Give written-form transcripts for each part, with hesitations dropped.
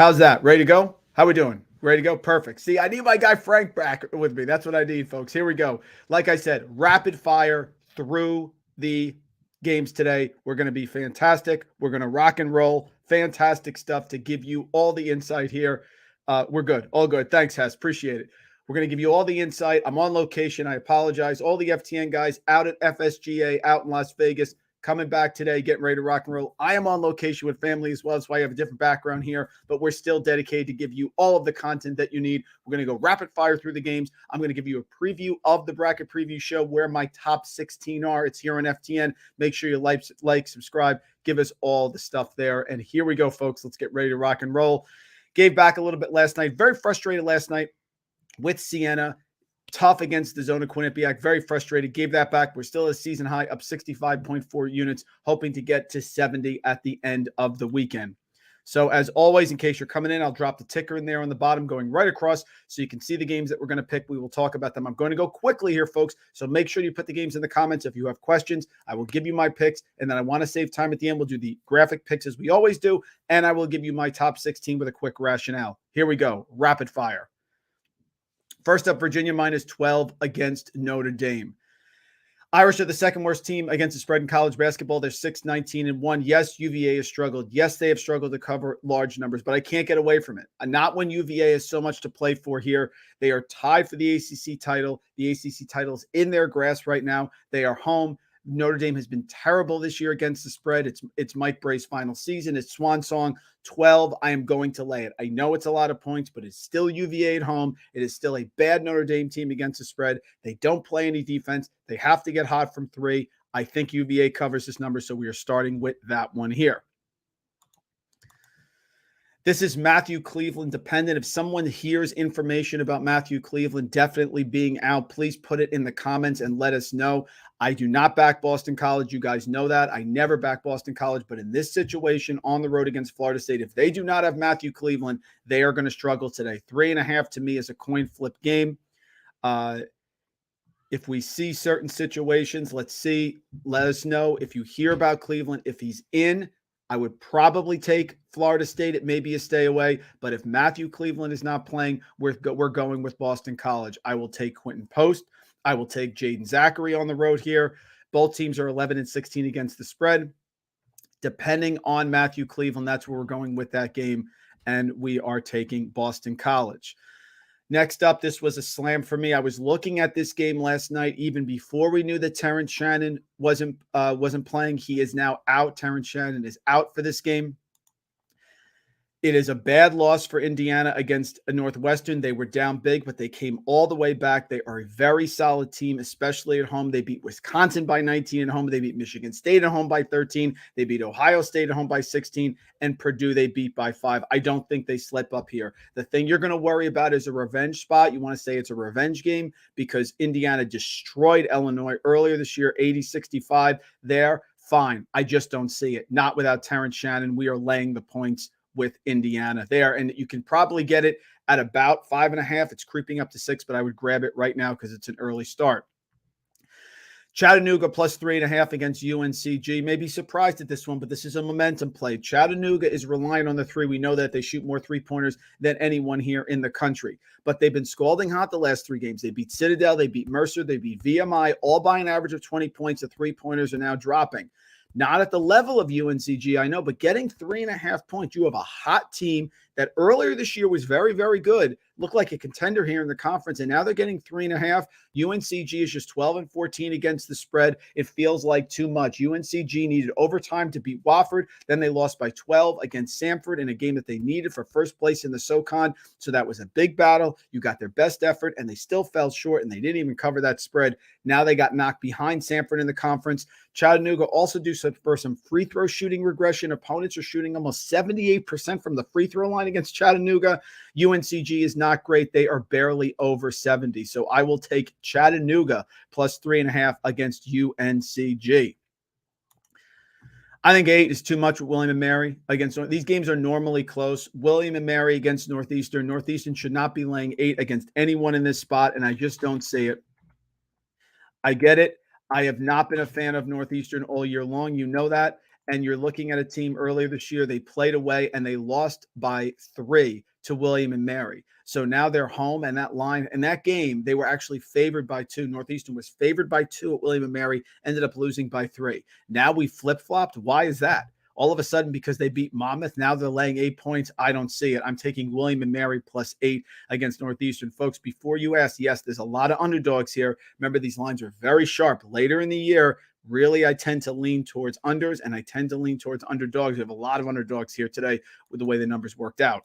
How's that? Ready to go? How we doing? Ready to go? Perfect. See, I need my guy Frank back with me. That's what I need, folks. Here we go. Like I said, rapid fire through the games today. We're going to be fantastic. We're going to rock and roll. Fantastic stuff to give you all the insight here. We're good. All good. Thanks, Hess. Appreciate it. We're going to give you all the insight. I'm on location. I apologize. All the FTN guys out at FSGA out in Las Vegas. Coming back today, getting ready to rock and roll. I am on location with family as well. That's why I have a different background here, but we're still dedicated to give you all of the content that you need. We're going to go rapid fire through the games. I'm going to give you a preview of the bracket preview show where my top 16 are. It's here on FTN. Make sure you like, subscribe, give us all the stuff there. And here we go, folks. Let's get ready to rock and roll. Gave back a little bit last night. Very frustrated last night with Siena. Tough against the zone of Quinnipiac. Very frustrated. Gave that back. We're still at a season high, up 65.4 units, hoping to get to 70 at the end of the weekend. So as always, in case you're coming in, I'll drop the ticker in there on the bottom going right across so you can see the games that we're going to pick. We will talk about them. I'm going to go quickly here, folks. So make sure you put the games in the comments. If you have questions, I will give you my picks. And then I want to save time at the end. We'll do the graphic picks as we always do. And I will give you my top 16 with a quick rationale. Here we go. Rapid fire. First up, Virginia minus 12 against Notre Dame. Irish are the second worst team against the spread in college basketball. They're 6-19-1. Yes, UVA has struggled. Yes, they have struggled to cover large numbers, but I can't get away from it. Not when UVA has so much to play for here. They are tied for the ACC title. The ACC title is in their grasp right now. They are home. Notre Dame has been terrible this year against the spread. It's Mike Bray's final season. It's swan song. 12, I am going to lay it. I know it's a lot of points, but it's still UVA at home. It is still a bad Notre Dame team against the spread. They don't play any defense. They have to get hot from three. I think UVA covers this number, so we are starting with that one here. This is Matthew Cleveland dependent. If someone hears information about Matthew Cleveland definitely being out, please put it in the comments and let us know. I do not back Boston College. You guys know that. I never back Boston College. But in this situation on the road against Florida State, if they do not have Matthew Cleveland, they are going to struggle today. 3.5 to me is a coin flip game. If we see certain situations, let's see. Let us know if you hear about Cleveland. If he's in, I would probably take Florida State. It may be a stay away, but if Matthew Cleveland is not playing, we're going with Boston College. I will take Quentin Post. I will take Jaden Zachary on the road here. Both teams are 11-16 against the spread. Depending on Matthew Cleveland, that's where we're going with that game, and we are taking Boston College. Next up, this was a slam for me. I was looking at this game last night, even before we knew that Terrence Shannon wasn't playing. He is now out. Terrence Shannon is out for this game. It is a bad loss for Indiana against Northwestern. They were down big, but they came all the way back. They are a very solid team, especially at home. They beat Wisconsin by 19 at home. They beat Michigan State at home by 13. They beat Ohio State at home by 16. And Purdue they beat by 5. I don't think they slip up here. The thing you're going to worry about is a revenge spot. You want to say it's a revenge game because Indiana destroyed Illinois earlier this year, 80-65 there. Fine. I just don't see it. Not without Terrence Shannon. We are laying the points with Indiana there. And you can probably get it at about 5.5. It's creeping up to 6, but I would grab it right now because it's an early start. Chattanooga plus 3.5 against UNCG. May be surprised at this one, but this is a momentum play. Chattanooga is relying on the three. We know that they shoot more three-pointers than anyone here in the country, but they've been scalding hot the last 3 games. They beat Citadel, they beat Mercer, they beat VMI, all by an average of 20 points. The three-pointers are now dropping. Not at the level of UNCG, I know, but getting 3.5 points. You have a hot team that earlier this year was very, very good, looked like a contender here in the conference, and now they're getting 3.5. UNCG is just 12-14 against the spread. It feels like too much. UNCG needed overtime to beat Wofford. Then they lost by 12 against Samford in a game that they needed for first place in the SoCon. So that was a big battle. You got their best effort, and they still fell short, and they didn't even cover that spread. Now they got knocked behind Samford in the conference. Chattanooga also do for some free throw shooting regression. Opponents are shooting almost 78% from the free throw line against Chattanooga. UNCG is not great. They are barely over 70. So I will take Chattanooga plus 3.5 against UNCG. I think 8 is too much with William and Mary against these games are normally close. William and Mary against Northeastern. Northeastern should not be laying 8 against anyone in this spot, and I just don't see it. I get it. I have not been a fan of Northeastern all year long. You know that. and you're looking at a team earlier this year, they played away and they lost by 3 to William and Mary. So now they're home, and that line in that game, they were actually favored by 2. Northeastern was favored by 2 at William and Mary, ended up losing by 3. Now we flip-flopped. Why is that? All of a sudden, because they beat Monmouth, now they're laying 8 points. I don't see it. I'm taking William and Mary plus 8 against Northeastern. Folks, before you ask, yes, there's a lot of underdogs here. Remember, these lines are very sharp. Later in the year, really, I tend to lean towards unders, and I tend to lean towards underdogs. We have a lot of underdogs here today with the way the numbers worked out.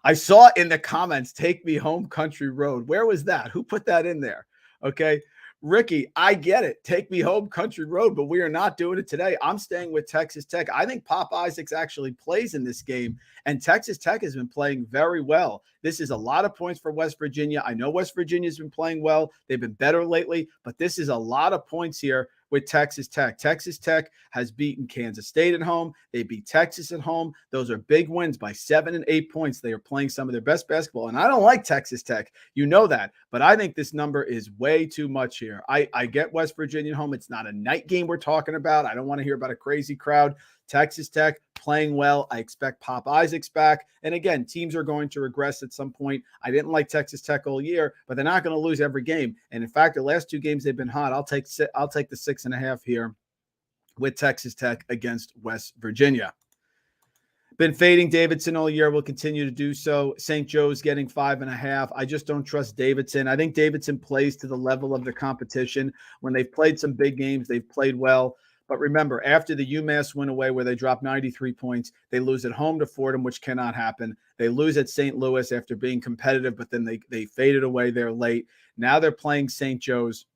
I saw in the comments, take me home country road. Where was that? Who put that in there? Okay. Ricky, I get it. Take me home country road, but we are not doing it today. I'm staying with Texas Tech. I think Pop Isaacs actually plays in this game, and Texas Tech has been playing very well. This is a lot of points for West Virginia. I know West Virginia's been playing well. They've been better lately, but this is a lot of points here with Texas Tech. Texas Tech has beaten Kansas State at home. They beat Texas at home. Those are big wins by 7 and 8 points. They are playing some of their best basketball, and I don't like Texas Tech. You know that, but I think this number is way too much here. I get West Virginia at home. It's not a night game we're talking about. I don't want to hear about a crazy crowd. Texas Tech playing well. I expect Pop Isaacs back. And again, teams are going to regress at some point. I didn't like Texas Tech all year, but they're not going to lose every game. And in fact, the last 2 games they've been hot. I'll take the 6.5 here with Texas Tech against West Virginia. Been fading Davidson all year. Will continue to do so. St. Joe's getting 5.5. I just don't trust Davidson. I think Davidson plays to the level of the competition. When they've played some big games, they've played well. But remember, after the UMass win away where they dropped 93 points, they lose at home to Fordham, which cannot happen. They lose at St. Louis after being competitive, but then they faded away there late. Now they're playing St. Joe's.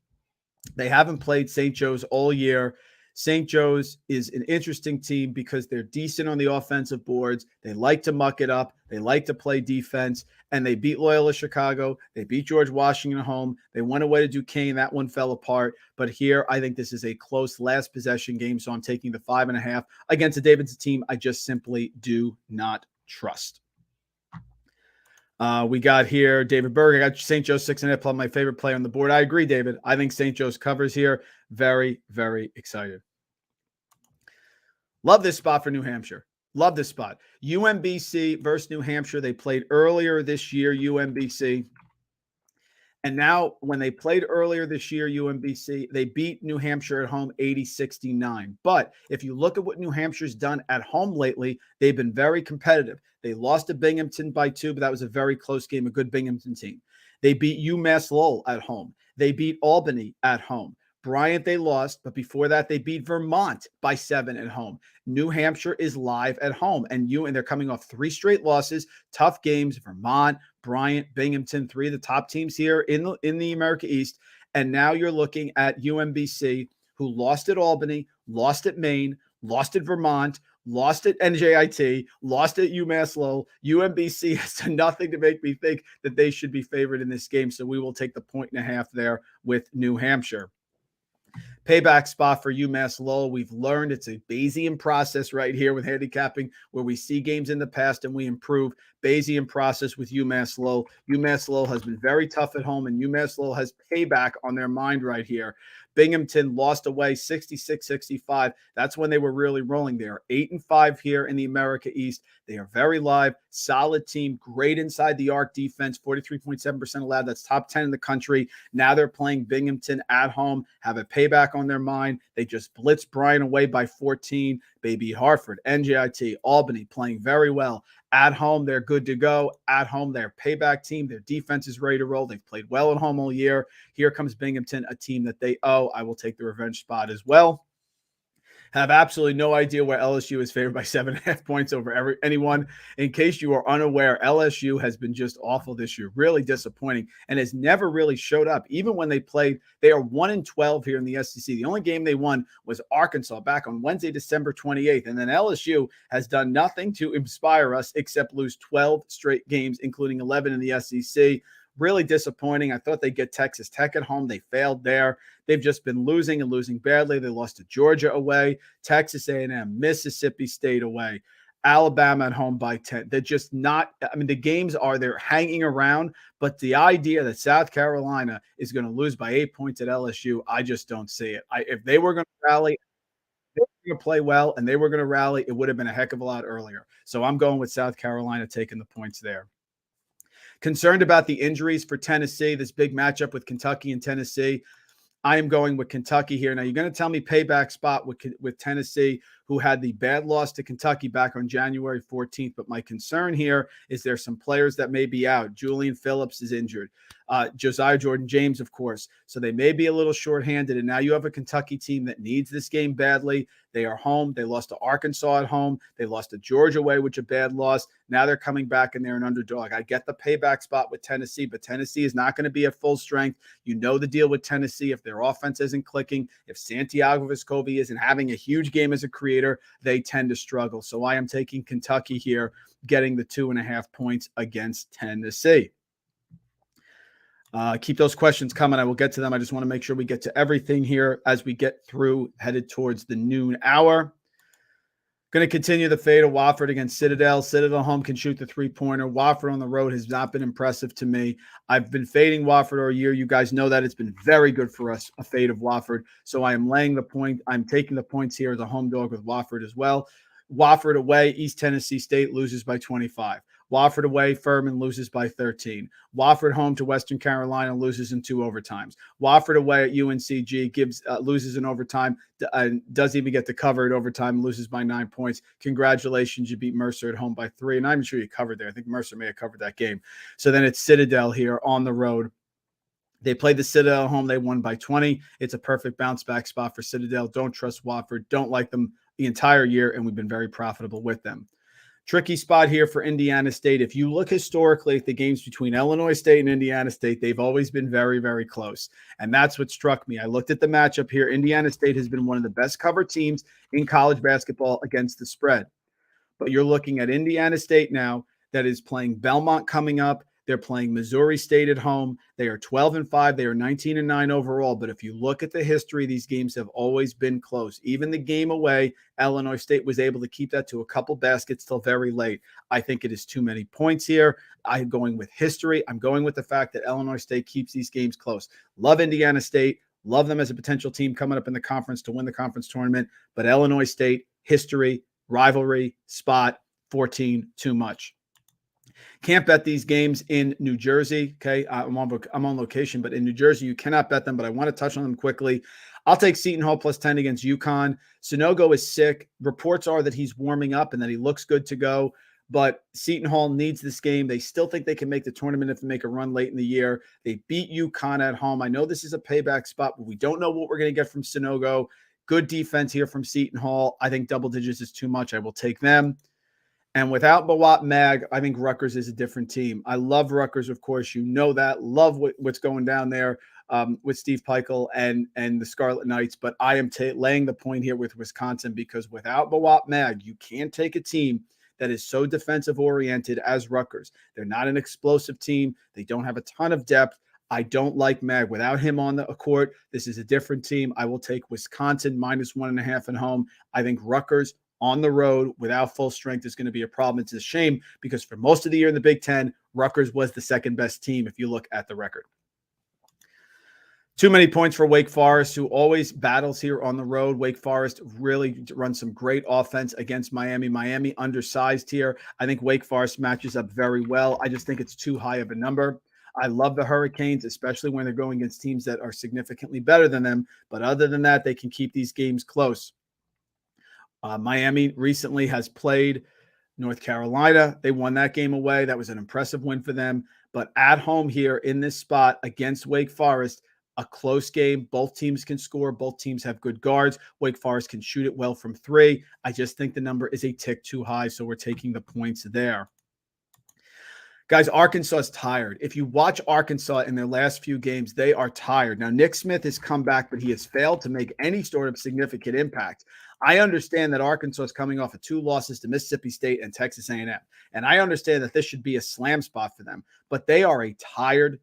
They haven't played St. Joe's all year. St. Joe's is an interesting team because they're decent on the offensive boards. They like to muck it up. They like to play defense, and they beat Loyola Chicago. They beat George Washington at home. They went away to Duquesne. That one fell apart. But here, I think this is a close last possession game, so I'm taking the 5.5 against a Davidson team I just simply do not trust. We got here David Berg. I got St. Joe's 6.5, my favorite player on the board. I agree, David. I think St. Joe's covers here. Very, very excited. Love this spot for New Hampshire. Love this spot. UMBC versus New Hampshire. They played earlier this year, UMBC. And now when they played earlier this year, UMBC, they beat New Hampshire at home 80-69. But if you look at what New Hampshire's done at home lately, they've been very competitive. They lost to Binghamton by 2, but that was a very close game, a good Binghamton team. They beat UMass Lowell at home. They beat Albany at home. Bryant, they lost, but before that, they beat Vermont by 7 at home. New Hampshire is live at home, and they're coming off 3 straight losses, tough games. Vermont, Bryant, Binghamton, 3 of the top teams here in the America East. And now you're looking at UMBC, who lost at Albany, lost at Maine, lost at Vermont, lost at NJIT, lost at UMass Lowell. UMBC has done nothing to make me think that they should be favored in this game, so we will take the 1.5 there with New Hampshire. Payback spot for UMass Lowell. We've learned it's a Bayesian process right here with handicapping where we see games in the past and we improve. Bayesian process with UMass Lowell. UMass Lowell has been very tough at home, and UMass Lowell has payback on their mind right here. Binghamton lost away 66-65. That's when they were really rolling. They are 8-5 here in the America East. They are very live, solid team, great inside the arc defense, 43.7% allowed. That's top 10 in the country. Now they're playing Binghamton at home, have a payback on their mind. They just blitzed Bryan away by 14. They beat Hartford, NJIT, Albany, playing very well. At home, they're good to go. At home, they're a payback team. Their defense is ready to roll. They've played well at home all year. Here comes Binghamton, a team that they owe. I will take the revenge spot as well. Have absolutely no idea where LSU is favored by 7.5 points over anyone. In case you are unaware, LSU has been just awful this year, really disappointing, and has never really showed up. Even when they played, they are 1-12 here in the SEC. The only game they won was Arkansas back on Wednesday, December 28th. And then LSU has done nothing to inspire us except lose 12 straight games, including 11 in the SEC. Really disappointing. I thought they'd get Texas Tech at home. They failed there. They've just been losing and losing badly. They lost to Georgia away, Texas A&M, Mississippi State away, Alabama at home by 10. They're just not – I mean, the games they're hanging around, but the idea that South Carolina is going to lose by 8 points at LSU, I just don't see it. If they were going to rally – they were going to play well and they were going to rally, it would have been a heck of a lot earlier. So I'm going with South Carolina taking the points there. Concerned about the injuries for Tennessee, this big matchup with Kentucky and Tennessee. I am going with Kentucky here. Now, you're going to tell me payback spot with Tennessee, who had the bad loss to Kentucky back on January 14th. But my concern here is there's some players that may be out. Julian Phillips is injured. Josiah Jordan-James, of course. So they may be a little shorthanded. And now you have a Kentucky team that needs this game badly. They are home. They lost to Arkansas at home. They lost to Georgia away, which a bad loss. Now they're coming back and they're an underdog. I get the payback spot with Tennessee, but Tennessee is not going to be at full strength. You know the deal with Tennessee. If their offense isn't clicking, if Santiago Vescovi isn't having a huge game as a creator, they tend to struggle. So I am taking Kentucky here, getting the 2.5 points against Tennessee. Keep those questions coming. I will get to them. I just want to make sure we get to everything here as we get through, headed towards the noon hour. Going to continue the fade of Wofford against Citadel. Citadel home can shoot the three-pointer. Wofford on the road has not been impressive to me. I've been fading Wofford all year. You guys know that. It's been very good for us, a fade of Wofford. So I am laying the point. I'm taking the points here as a home dog with Wofford as well. Wofford away, East Tennessee State loses by 25. Wofford away, Furman loses by 13. Wofford home to Western Carolina loses in 2 overtimes. Wofford away at UNCG loses in overtime and doesn't even get to cover it overtime, loses by 9 points. Congratulations, you beat Mercer at home by 3. And I'm sure you covered there. I think Mercer may have covered that game. So then it's Citadel here on the road. They played the Citadel at home. They won by 20. It's a perfect bounce back spot for Citadel. Don't trust Wofford. Don't like them the entire year, and we've been very profitable with them. Tricky spot here for Indiana State. If you look historically at the games between Illinois State and Indiana State, they've always been very, very close. And that's what struck me. I looked at the matchup here. Indiana State has been one of the best covered teams in college basketball against the spread. But you're looking at Indiana State now that is playing Belmont coming up. They're playing Missouri State at home. They are 12-5. They are 19-9 overall. But if you look at the history, these games have always been close. Even the game away, Illinois State was able to keep that to a couple baskets till very late. I think it is too many points here. I'm going with history. I'm going with the fact that Illinois State keeps these games close. Love Indiana State. Love them as a potential team coming up in the conference to win the conference tournament. But Illinois State, history, rivalry, spot, 14, too much. Can't bet these games in New Jersey. Okay. I'm on location, but in New Jersey, you cannot bet them, but I want to touch on them quickly. I'll take Seton Hall plus 10 against UConn. Sonogo is sick. Reports are that he's warming up and that he looks good to go, but Seton Hall needs this game. They still think they can make the tournament if they make a run late in the year. They beat UConn at home. I know this is a payback spot, but we don't know what we're going to get from Sonogo. Good defense here from Seton Hall. I think double digits is too much. I will take them. And without Bawat Mag, I think Rutgers is a different team. I love Rutgers, of course. You know that. Love what's going down there with Steve Peichel and the Scarlet Knights. But I am laying the point here with Wisconsin because without Bawat Mag, you can't take a team that is so defensive-oriented as Rutgers. They're not an explosive team. They don't have a ton of depth. I don't like Mag. Without him on the court, this is a different team. I will take Wisconsin minus 1.5 at home. I think Rutgers on the road without full strength is going to be a problem. It's a shame because for most of the year in the Big Ten, Rutgers was the second best team if you look at the record. Too many points for Wake Forest, who always battles here on the road. Wake Forest really runs some great offense against Miami. Miami undersized here. I think Wake Forest matches up very well. I just think it's too high of a number. I love the Hurricanes, especially when they're going against teams that are significantly better than them. But other than that, they can keep these games close. Miami recently has played North Carolina. They won that game away. That was an impressive win for them. But at home here in this spot against Wake Forest, a close game. Both teams can score. Both teams have good guards. Wake Forest can shoot it well from 3. I just think the number is a tick too high, so we're taking the points there. Guys, Arkansas is tired. If you watch Arkansas in their last few games, they are tired. Now, Nick Smith has come back, but he has failed to make any sort of significant impact. I understand that Arkansas is coming off of 2 losses to Mississippi State and Texas A&M, and I understand that this should be a slam spot for them, but they are a tired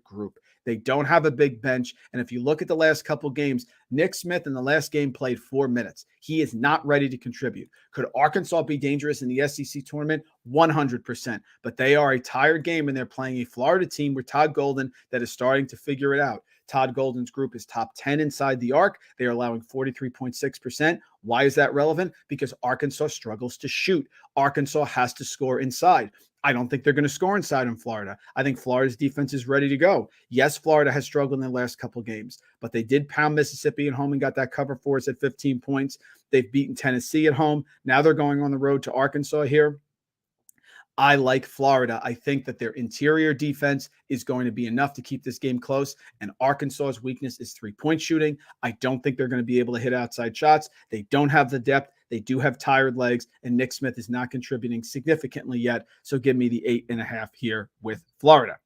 group. They don't have a big bench, and if you look at the last couple games, Nick Smith in the last game played 4 minutes. He is not ready to contribute. Could Arkansas be dangerous in the SEC tournament? 100%. But they are a tired game, and they're playing a Florida team with Todd Golden that is starting to figure it out. Todd Golden's group is top 10 inside the arc. They are allowing 43.6%. Why is that relevant? Because Arkansas struggles to shoot. Arkansas has to score inside. I don't think they're going to score inside in Florida. I think Florida's defense is ready to go. Yes, Florida has struggled in the last couple games, but they did pound Mississippi at home and got that cover for us at 15 points. They've beaten Tennessee at home. Now they're going on the road to Arkansas here. I like Florida. I think that their interior defense is going to be enough to keep this game close. And Arkansas's weakness is three-point shooting. I don't think they're going to be able to hit outside shots. They don't have the depth. They do have tired legs, and Nick Smith is not contributing significantly yet. So give me the 8.5 here with Florida.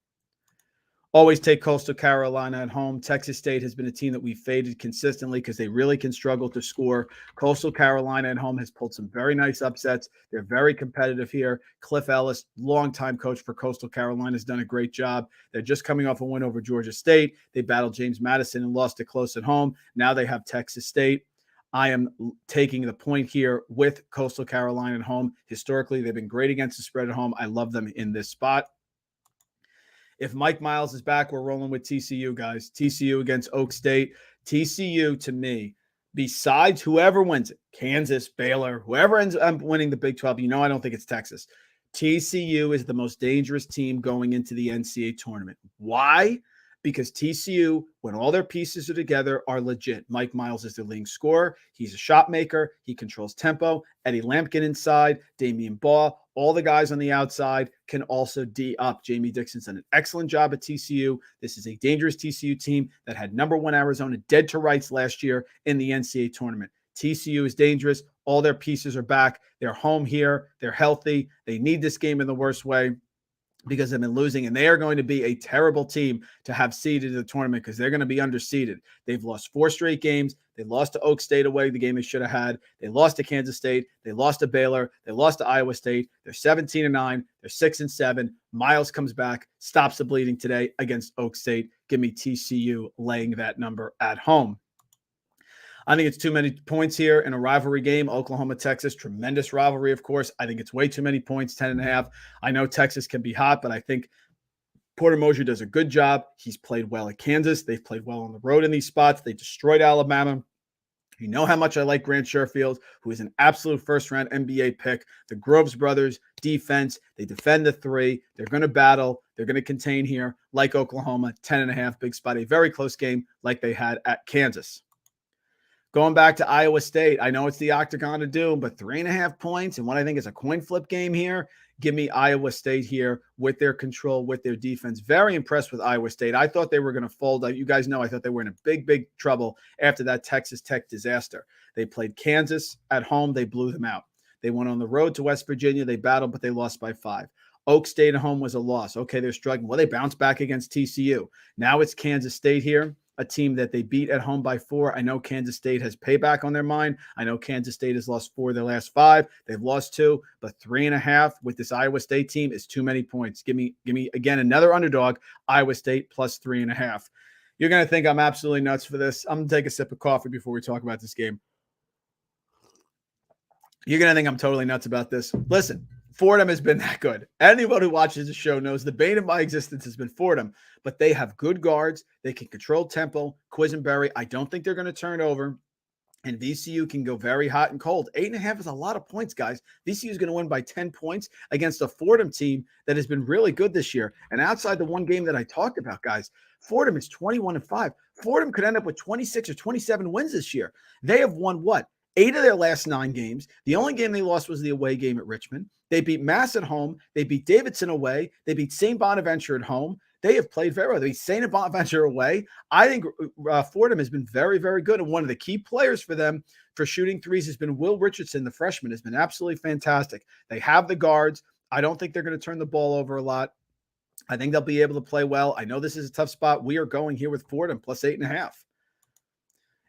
Always take Coastal Carolina at home. Texas State has been a team that we've faded consistently because they really can struggle to score. Coastal Carolina at home has pulled some very nice upsets. They're very competitive here. Cliff Ellis, longtime coach for Coastal Carolina, has done a great job. They're just coming off a win over Georgia State. They battled James Madison and lost it close at home. Now they have Texas State. I am taking the point here with Coastal Carolina at home. Historically, they've been great against the spread at home. I love them in this spot. If Mike Miles is back, we're rolling with TCU, guys. TCU against Oak State. TCU, to me, besides whoever wins it, Kansas, Baylor, whoever ends up winning the Big 12, I don't think it's Texas. TCU is the most dangerous team going into the NCAA tournament. Why? Because TCU, when all their pieces are together, are legit. Mike Miles is their leading scorer. He's a shot maker. He controls tempo. Eddie Lampkin inside. Damian Baugh. All the guys on the outside can also D up. Jamie Dixon's done an excellent job at TCU. This is a dangerous TCU team that had number one Arizona dead to rights last year in the NCAA tournament. TCU is dangerous. All their pieces are back. They're home here. They're healthy. They need this game in the worst way, because they've been losing, and they are going to be a terrible team to have seeded in the tournament because they're going to be underseeded. They've lost 4 straight games. They lost to Oak State away, the game they should have had. They lost to Kansas State. They lost to Baylor. They lost to Iowa State. They're 17-9. They're 6-7. Miles comes back, stops the bleeding today against Oak State. Give me TCU laying that number at home. I think it's too many points here in a rivalry game. Oklahoma, Texas, tremendous rivalry, of course. I think it's way too many points, 10.5. I know Texas can be hot, but I think Porter Moser does a good job. He's played well at Kansas. They've played well on the road in these spots. They destroyed Alabama. You know how much I like Grant Sherfield, who is an absolute first-round NBA pick. The Groves brothers, defense, they defend the 3. They're going to battle. They're going to contain here like Oklahoma, 10.5, big spot. A very close game like they had at Kansas. Going back to Iowa State, I know it's the Octagon of Doom, but 3.5 points and what I think is a coin flip game here. Give me Iowa State here with their control, with their defense. Very impressed with Iowa State. I thought they were going to fold. You guys know I thought they were in a big, big trouble after that Texas Tech disaster. They played Kansas at home. They blew them out. They went on the road to West Virginia. They battled, but they lost by 5. Oak State at home was a loss. Okay, they're struggling. Well, they bounced back against TCU. Now it's Kansas State here, a team that they beat at home by 4. I know Kansas State has payback on their mind. I know Kansas State has lost 4 of their last 5. They've lost 2, but 3.5 with this Iowa State team is too many points. Give me again another underdog, Iowa State plus 3.5. You're going to think I'm absolutely nuts for this. I'm going to take a sip of coffee before we talk about this game. You're going to think I'm totally nuts about this. Listen, Fordham has been that good. Anyone who watches the show knows the bane of my existence has been Fordham, but they have good guards. They can control tempo. Quisenberry, I don't think they're going to turn over. And VCU can go very hot and cold. 8.5 is a lot of points, guys. VCU is going to win by 10 points against a Fordham team that has been really good this year. And outside the one game that I talked about, guys, Fordham is 21-5. Fordham could end up with 26 or 27 wins this year. They have won what? 8 of their last 9 games. The only game they lost was the away game at Richmond. They beat Mass at home. They beat Davidson away. They beat St. Bonaventure at home. They have played very well. They beat St. Bonaventure away. I think Fordham has been very, very good. And one of the key players for them for shooting threes has been Will Richardson, the freshman, has been absolutely fantastic. They have the guards. I don't think they're going to turn the ball over a lot. I think they'll be able to play well. I know this is a tough spot. We are going here with Fordham plus 8.5.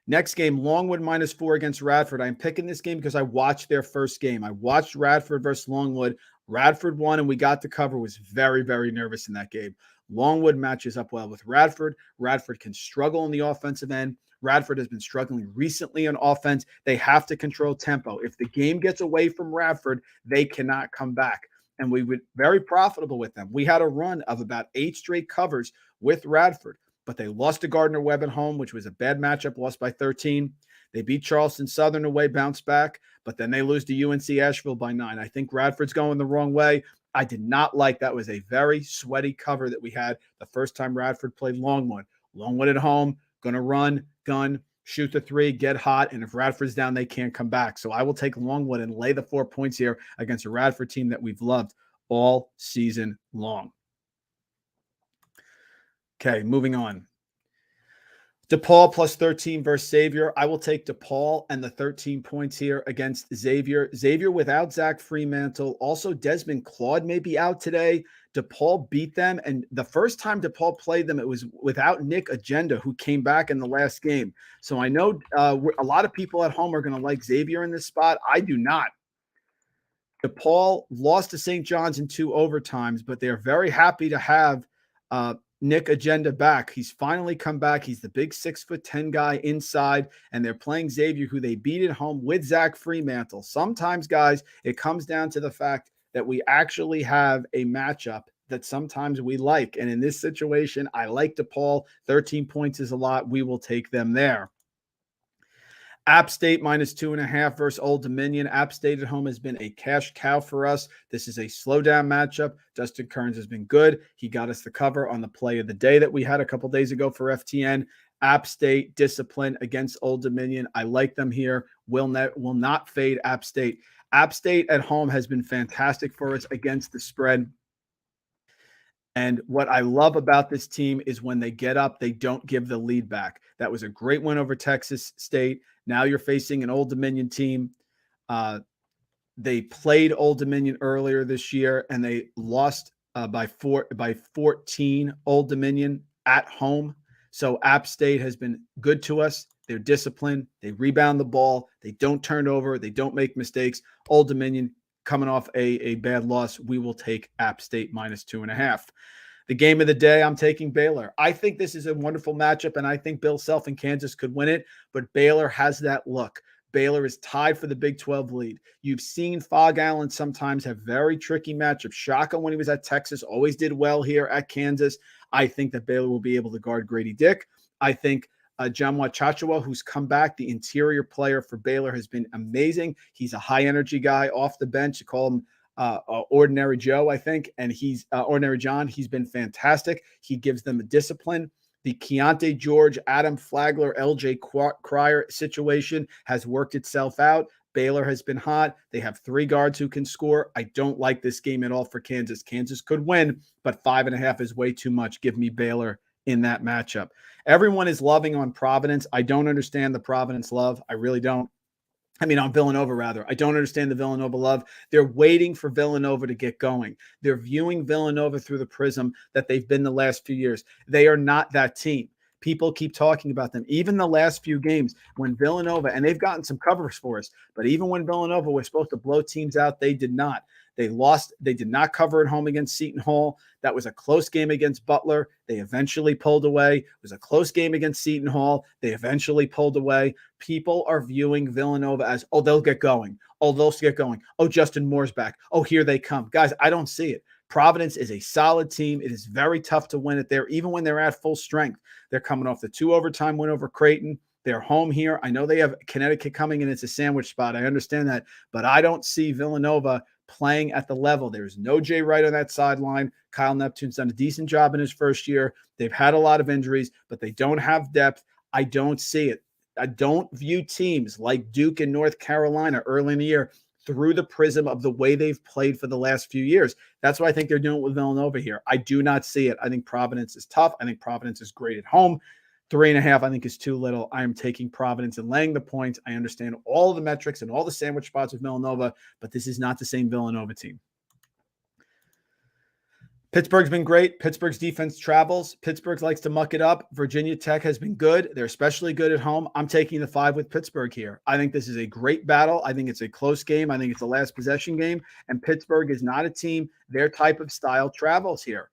Next game, Longwood -4 against Radford. I'm picking this game because I watched their first game. I watched Radford versus Longwood. Radford won, and we got the cover. Was very, very nervous in that game. Longwood matches up well with Radford. Radford can struggle on the offensive end. Radford has been struggling recently on offense. They have to control tempo. If the game gets away from Radford, they cannot come back. And we were very profitable with them. We had a run of about 8 straight covers with Radford, but they lost to Gardner-Webb at home, which was a bad matchup, lost by 13. They beat Charleston Southern away, bounce back, but then they lose to UNC Asheville by 9. I think Radford's going the wrong way. I did not like that. Was a very sweaty cover that we had the first time Radford played Longwood. Longwood at home, going to run, gun, shoot the three, get hot, and if Radford's down, they can't come back. So I will take Longwood and lay the 4 points here against a Radford team that we've loved all season long. Okay, moving on. DePaul plus 13 versus Xavier. I will take DePaul and the 13 points here against Xavier. Xavier without Zach Fremantle. Also, Desmond Claude may be out today. DePaul beat them. And the first time DePaul played them, it was without Nick Agenda, who came back in the last game. So I know a lot of people at home are going to like Xavier in this spot. I do not. DePaul lost to St. John's in 2 overtimes, but they're very happy to have Nick Agenda back. He's finally come back. He's the big 6'10" guy inside, and they're playing Xavier, who they beat at home with Zach Fremantle. Sometimes, guys, it comes down to the fact that we actually have a matchup that sometimes we like. And in this situation, I like DePaul. 13 points is a lot. We will take them there. App State minus 2.5 versus Old Dominion. App State at home has been a cash cow for us. This is a slowdown matchup. Dustin Kearns has been good. He got us the cover on the play of the day that we had a couple days ago for FTN. App State discipline against Old Dominion. I like them here. Will not fade App State. App State at home has been fantastic for us against the spread. And what I love about this team is when they get up, they don't give the lead back. That was a great win over Texas State. Now you're facing an Old Dominion team. They played Old Dominion earlier this year, and they lost by 14 Old Dominion at home. So App State has been good to us. They're disciplined. They rebound the ball. They don't turn over. They don't make mistakes. Old Dominion coming off a bad loss. We will take App State minus 2.5. The game of the day, I'm taking Baylor. I think this is a wonderful matchup, and I think Bill Self in Kansas could win it, but Baylor has that look. Baylor is tied for the Big 12 lead. You've seen Fog Allen sometimes have very tricky matchups. Shaka, when he was at Texas, always did well here at Kansas. I think that Baylor will be able to guard Grady Dick. I think Jamwa Chachawa, who's come back, the interior player for Baylor, has been amazing. He's a high-energy guy off the bench. You call him Ordinary Joe, I think, and he's Ordinary John. He's been fantastic. He gives them a discipline. The Keontae George, Adam Flagler, LJ Cryer situation has worked itself out. Baylor has been hot. They have 3 guards who can score. I don't like this game at all for Kansas. Kansas could win, but 5.5 is way too much. Give me Baylor in that matchup. Everyone is loving on Providence. I don't understand the Providence love. I really don't. On Villanova, rather. I don't understand the Villanova love. They're waiting for Villanova to get going. They're viewing Villanova through the prism that they've been the last few years. They are not that team. People keep talking about them. Even the last few games when Villanova, and they've gotten some covers for us, but even when Villanova was supposed to blow teams out, they did not. They lost. They did not cover at home against Seton Hall. That was a close game against Butler. They eventually pulled away. It was a close game against Seton Hall. They eventually pulled away. People are viewing Villanova as, oh, they'll get going. Oh, they'll get going. Oh, Justin Moore's back. Oh, here they come. Guys, I don't see it. Providence is a solid team. It is very tough to win it there, even when they're at full strength. They're coming off the 2 overtime win over Creighton. They're home here. I know they have Connecticut coming, and it's a sandwich spot. I understand that, but I don't see Villanova playing at the level. There's no Jay Wright on that sideline. Kyle Neptune's done a decent job in his first year. They've had a lot of injuries, but they don't have depth. I don't see it. I don't view teams like Duke and North Carolina early in the year through the prism of the way they've played for the last few years. That's what I think they're doing it with Villanova here. I do not see it. I think Providence is tough. I think Providence is great at home. 3.5, I think, is too little. I am taking Providence and laying the points. I understand all the metrics and all the sandwich spots with Villanova, but this is not the same Villanova team. Pittsburgh's been great. Pittsburgh's defense travels. Pittsburgh likes to muck it up. Virginia Tech has been good. They're especially good at home. I'm taking the 5 with Pittsburgh here. I think this is a great battle. I think it's a close game. I think it's a last possession game, and Pittsburgh is not a team. Their type of style travels here.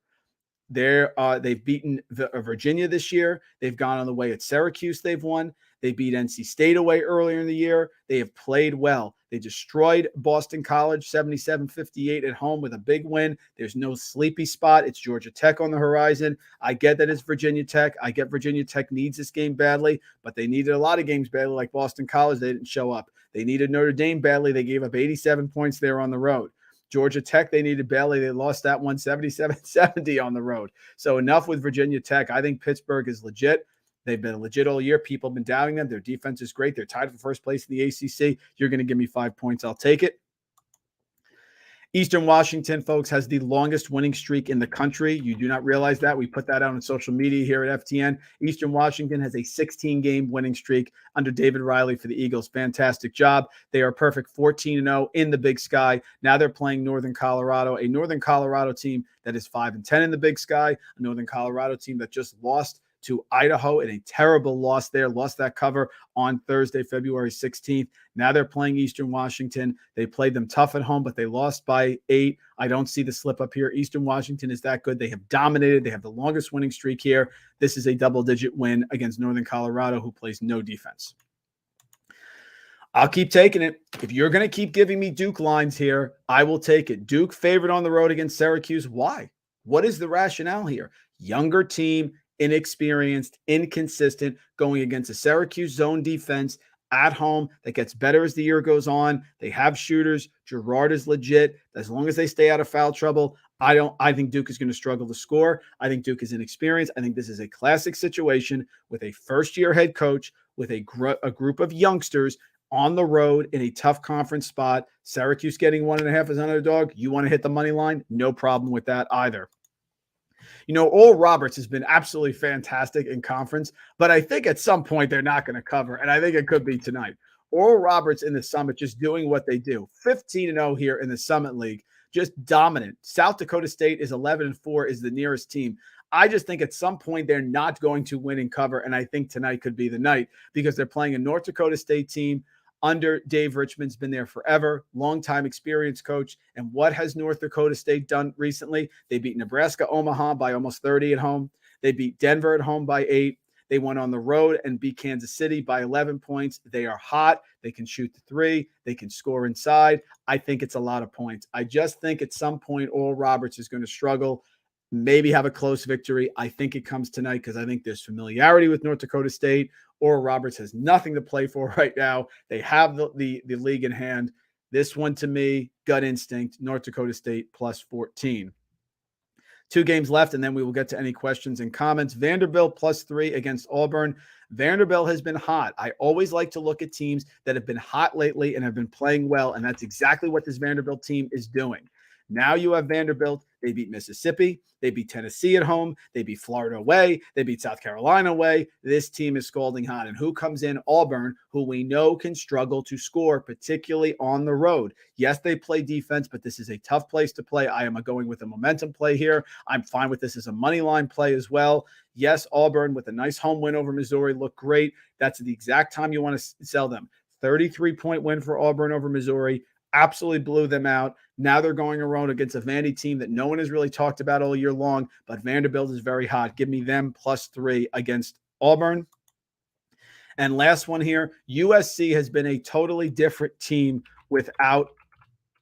They've beaten Virginia this year. They've gone on the way at Syracuse. They've won. They beat NC State away earlier in the year. They have played well. They destroyed Boston College 77-58 at home with a big win. There's no sleepy spot. It's Georgia Tech on the horizon. I get that it's Virginia Tech. I get Virginia Tech needs this game badly, but they needed a lot of games badly, like Boston College. They didn't show up. They needed Notre Dame badly. They gave up 87 points there on the road. Georgia Tech, they needed badly. They lost that one 77-70 on the road. So enough with Virginia Tech. I think Pittsburgh is legit. They've been legit all year. People have been doubting them. Their defense is great. They're tied for first place in the ACC. You're going to give me 5 points. I'll take it. Eastern Washington, folks, has the longest winning streak in the country. You do not realize that. We put that out on social media here at FTN. Eastern Washington has a 16-game winning streak under David Riley for the Eagles. Fantastic job. They are perfect 14-0 in the Big Sky. Now they're playing Northern Colorado, a Northern Colorado team that is 5-10 in the Big Sky, a Northern Colorado team that just lost to Idaho in a terrible loss there, lost that cover on Thursday, February 16th. Now they're playing Eastern Washington. They played them tough at home, but they lost by 8. I don't see the slip up here. Eastern Washington is that good. They have dominated. They have the longest winning streak here. This is a double-digit win against Northern Colorado, who plays no defense. I'll keep taking it. If you're going to keep giving me Duke lines here, I will take it. Duke favored on the road against Syracuse. Why? What is the rationale here? Younger team, inexperienced, inconsistent, going against a Syracuse zone defense at home that gets better as the year goes on. They have shooters. Girard is legit. As long as they stay out of foul trouble, I think Duke is going to struggle to score. I think Duke is inexperienced. I think this is a classic situation with a first-year head coach, with a group of youngsters on the road in a tough conference spot. Syracuse getting 1.5 as underdog. You want to hit the money line? No problem with that either. You know, Oral Roberts has been absolutely fantastic in conference, but I think at some point they're not going to cover, and I think it could be tonight. Oral Roberts in the Summit just doing what they do. 15-0 here in the Summit League, just dominant. South Dakota State is 11-4, is the nearest team. I just think at some point they're not going to win and cover, and I think tonight could be the night because they're playing a North Dakota State team under Dave Richmond's been there forever, longtime experienced coach. And what has North Dakota State done recently? They beat Nebraska Omaha by almost 30 at home. They beat Denver at home by 8. They went on the road and beat Kansas City by 11 points. They are hot. They can shoot the three. They can score inside. I think it's a lot of points. I just think at some point Oral Roberts is going to struggle, maybe have a close victory. I think it comes tonight because I think there's familiarity with North Dakota State. Oral Roberts has nothing to play for right now. They have the league in hand. This one, to me, gut instinct, North Dakota State plus 14. 2 games left, and then we will get to any questions and comments. Vanderbilt plus 3 against Auburn. Vanderbilt has been hot. I always like to look at teams that have been hot lately and have been playing well, and that's exactly what this Vanderbilt team is doing. Now you have Vanderbilt. They beat Mississippi. They beat Tennessee at home. They beat Florida away. They beat South Carolina away. This team is scalding hot. And who comes in? Auburn, who we know can struggle to score, particularly on the road. Yes, they play defense, but this is a tough place to play. I am going with a momentum play here. I'm fine with this as a money line play as well. Yes, Auburn with a nice home win over Missouri looked great. That's the exact time you want to sell them. 33-point win for Auburn over Missouri. Absolutely blew them out. Now they're going around against a Vandy team that no one has really talked about all year long, but Vanderbilt is very hot. Give me them plus 3 against Auburn. And last one here, USC has been a totally different team without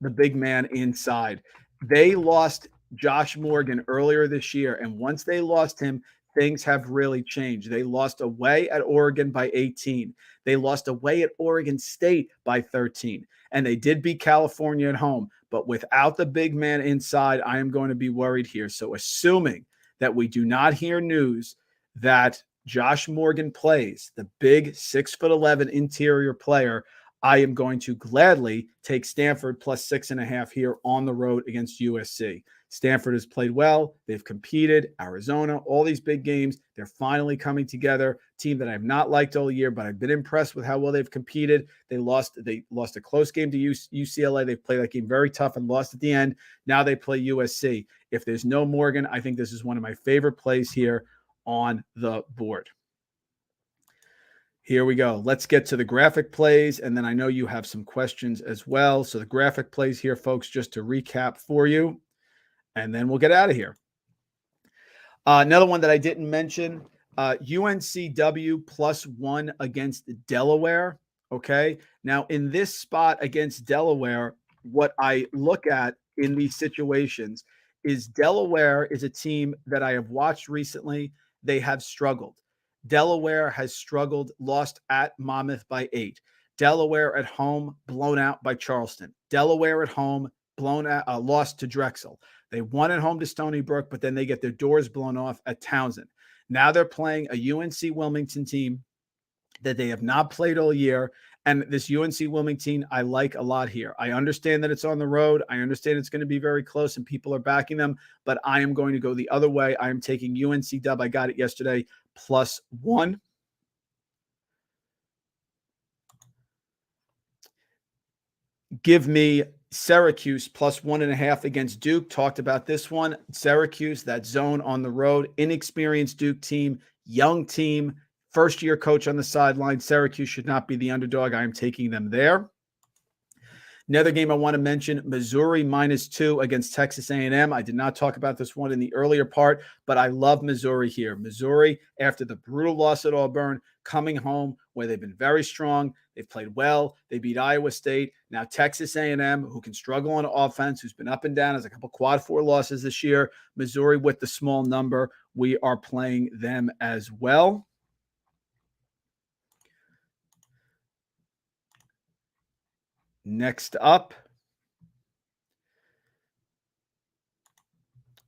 the big man inside. They lost Josh Morgan earlier this year, and once they lost him, things have really changed. They lost away at Oregon by 18. They lost away at Oregon State by 13. And they did beat California at home. But without the big man inside, I am going to be worried here. So assuming that we do not hear news that Josh Morgan plays, the big 6'11" interior player, I am going to gladly take Stanford plus 6.5 here on the road against USC. Stanford has played well. They've competed. Arizona, all these big games, they're finally coming together. Team that I've not liked all year, but I've been impressed with how well they've competed. They lost a close game to UCLA. They played that game very tough and lost at the end. Now they play USC. If there's no Morgan, I think this is one of my favorite plays here on the board. Here we go. Let's get to the graphic plays, and then I know you have some questions as well. So the graphic plays here, folks, just to recap for you, and then we'll get out of here. Another one that I didn't mention, UNCW +1 against Delaware. Okay. Now, in this spot against Delaware, what I look at in these situations is Delaware is a team that I have watched recently. They have struggled. Delaware has struggled, lost at Monmouth by 8. Delaware at home, blown out by Charleston. Delaware at home, blown out, lost to Drexel. They won at home to Stony Brook, but then they get their doors blown off at Townsend. Now they're playing a UNC Wilmington team that they have not played all year. And this UNC Wilmington, I like a lot here. I understand that it's on the road. I understand it's going to be very close and people are backing them, but I am going to go the other way. I am taking UNC dub. I got it yesterday, +1. Give me Syracuse +1.5 against Duke. Talked about this one. Syracuse, that zone on the road, inexperienced Duke team, young team, first-year coach on the sideline. Syracuse should not be the underdog. I am taking them there. Another game I want to mention, Missouri -2 against Texas A&M. I did not talk about this one in the earlier part, but I love Missouri here. Missouri, after the brutal loss at Auburn, coming home where they've been very strong. They've played well. They beat Iowa State. Now Texas A&M, who can struggle on offense, who's been up and down, has a couple quad 4 losses this year. Missouri with the small number. We are playing them as well. Next up,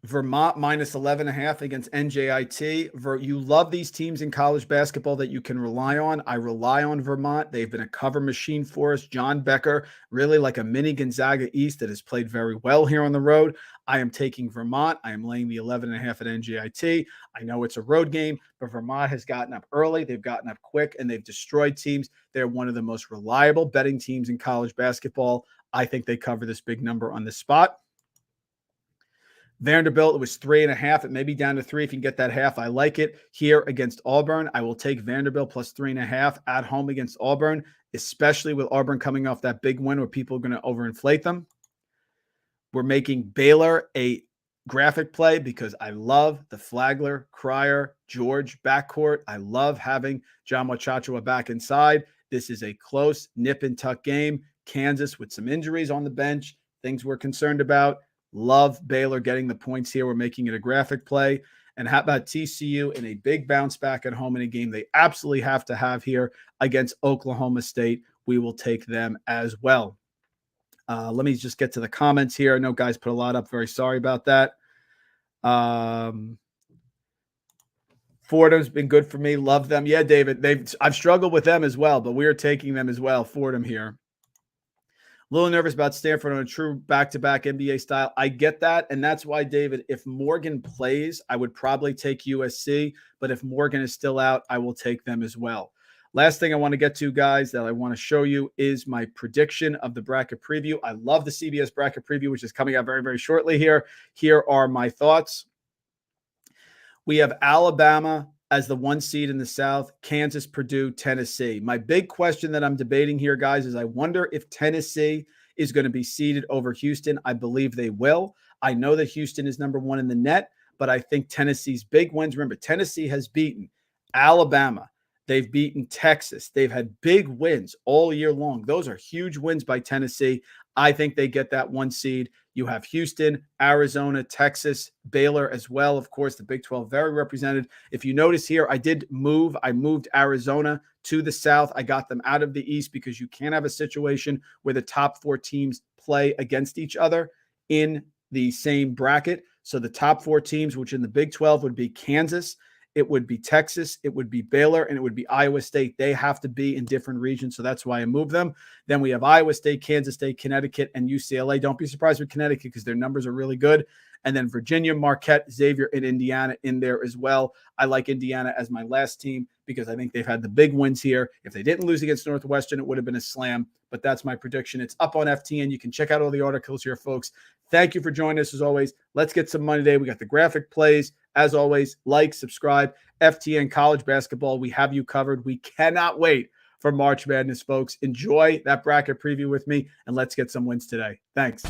Vermont -11.5 against NJIT. You love these teams in college basketball that you can rely on. I rely on Vermont. They've been a cover machine for us. John Becker, really like a mini Gonzaga East that has played very well here on the road. I am taking Vermont. I am laying the 11.5 at NJIT. I know it's a road game, but Vermont has gotten up early. They've gotten up quick, and they've destroyed teams. They're one of the most reliable betting teams in college basketball. I think they cover this big number on this spot. Vanderbilt, it was 3.5. It may be down to 3 if you can get that half. I like it. Here against Auburn, I will take Vanderbilt +3.5 at home against Auburn, especially with Auburn coming off that big win where people are going to overinflate them. We're making Baylor a graphic play because I love the Flagler, Cryer, George backcourt. I love having John Wachachua back inside. This is a close nip and tuck game. Kansas with some injuries on the bench, things we're concerned about. Love Baylor getting the points here. We're making it a graphic play. And how about TCU in a big bounce back at home in a game they absolutely have to have here against Oklahoma State? We will take them as well. Let me just get to the comments here. I know guys put a lot up. Very sorry about that. Fordham's been good for me. Love them. Yeah, David. I've struggled with them as well, but we are taking them as well. Fordham here. A little nervous about Stanford on a true back-to-back NBA style. I get that, and that's why, David, if Morgan plays, I would probably take USC, but if Morgan is still out, I will take them as well. Last thing I want to get to, guys, that I want to show you is my prediction of the bracket preview. I love the CBS bracket preview, which is coming out very, very shortly here. Here are my thoughts. We have Alabama as the 1 seed in the South, Kansas, Purdue, Tennessee. My big question that I'm debating here, guys, is I wonder if Tennessee is going to be seeded over Houston. I believe they will. I know that Houston is number 1 in the net, but I think Tennessee's big wins. Remember, Tennessee has beaten Alabama. They've beaten Texas. They've had big wins all year long. Those are huge wins by Tennessee. I think they get that 1 seed. You have Houston, Arizona, Texas, Baylor as well. Of course, the Big 12 very represented. If you notice here, I moved Arizona to the South. I got them out of the East because you can't have a situation where the top 4 teams play against each other in the same bracket. So the top 4 teams, which in the Big 12 would be Kansas, it would be Texas, it would be Baylor, and it would be Iowa State. They have to be in different regions, so that's why I moved them. Then we have Iowa State, Kansas State, Connecticut, and UCLA. Don't be surprised with Connecticut because their numbers are really good. And then Virginia, Marquette, Xavier, and Indiana in there as well. I like Indiana as my last team because I think they've had the big wins here. If they didn't lose against Northwestern, it would have been a slam, but that's my prediction. It's up on FTN. You can check out all the articles here, folks. Thank you for joining us as always. Let's get some money today. We got the graphic plays. As always, like, subscribe. FTN College Basketball, we have you covered. We cannot wait for March Madness, folks. Enjoy that bracket preview with me, and let's get some wins today. Thanks.